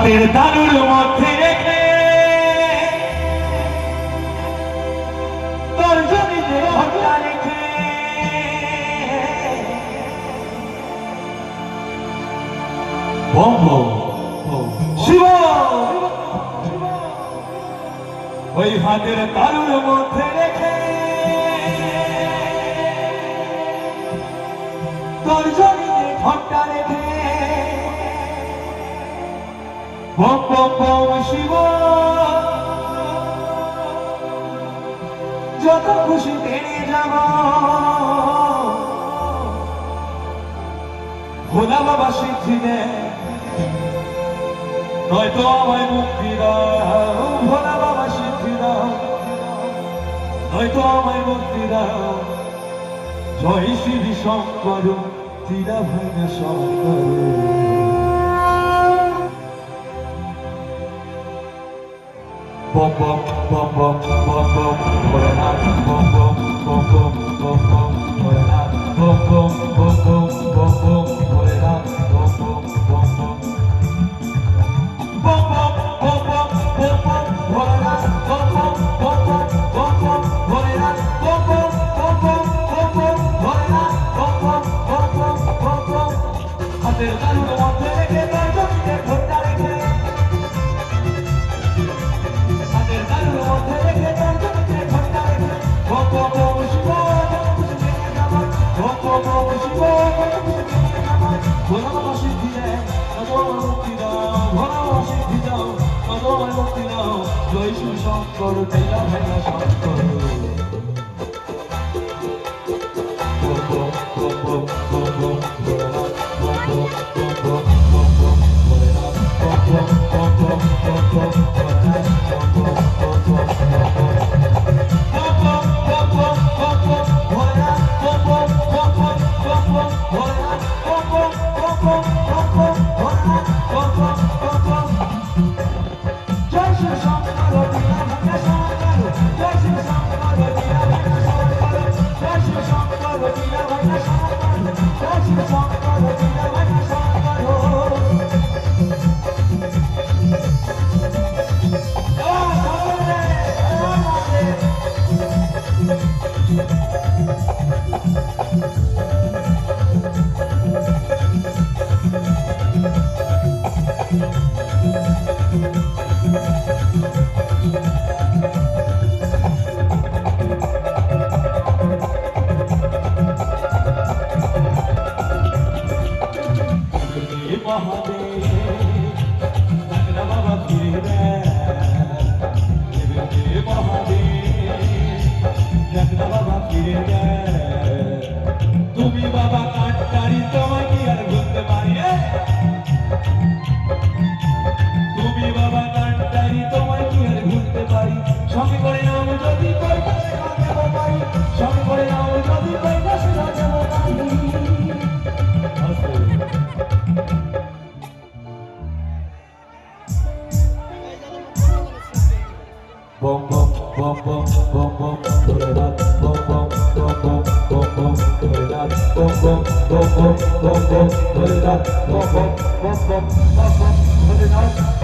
হাতের তালুর মধ্যে রেখে তোর জমিতে ভট্টা রেখে শিব ওই হাতের তালুর মধ্যে রেখে তোর জমিতে ভট্টা রেখে বম বম বম শিব যত খুশি টেনে যাব ভোলা বাবা সিদ্ধি দেয় নয়তো আমায় মুক্তি দাও ভোলা বাবা সিদ্ধি দাও নয়তো আমায় মুক্তি দাও জয় শ্রী শঙ্কর তীরা ভাঙা Shankar bom bom bom bom bom bom Volenato bom bom bom bom bom bom Volenato bom bom bom bom bom bom Volenato bom bom bom bom bom bom bom bom bom bom Volenato bom bom bom bom bom bom Volenato bom bom bom bom bom bom Volenato bom bom bom bom bom bom হাতের তালুর মধ্যে রেখে তোর জমিতে ভট্টা রেখে জয় শ্রী শঙ্কর লীলা ভাঙা শঙ্কর তুমি বাবা কাটকারি তোমায় কি আর ভুলতে পারি তুমি বাবা কাটকারি তোমায় কি আর ভুলতে পারি সঙ্গে করে নাও যদি কৈলাসে যাবো পারি সঙ্গে করে নাও যদি কৈলাসে যাবো পারি bom bom bom bom bom bom Volenato bom bom bom bom bom bom Volenato bom bom bom bom bom bom Volenato bom bom bom bom bom bom Volenato bom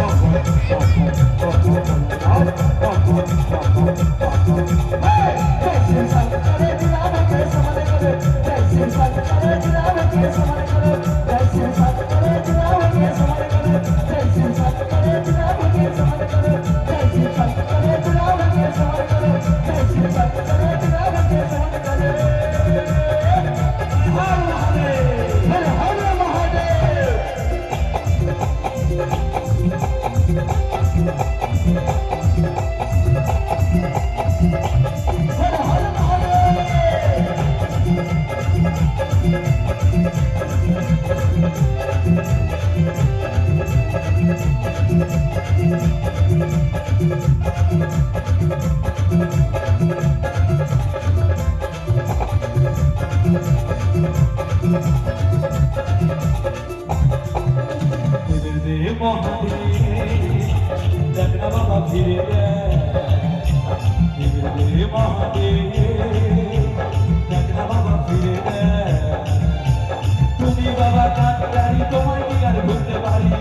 bom bom bom bom bom hey jai shri shankar jilava ke samane kare jai shri shankar jilava ke samane kare jai shri shankar jilava ke samane kare jai shri shankar jilava ke samane kare jai shri shankar jilava ke samane kare jai shri shankar jilava ke samane kare har mahadev তুমি বাবা কাটকারি তোমায় কি আর ভুলতে পারি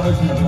Thank you.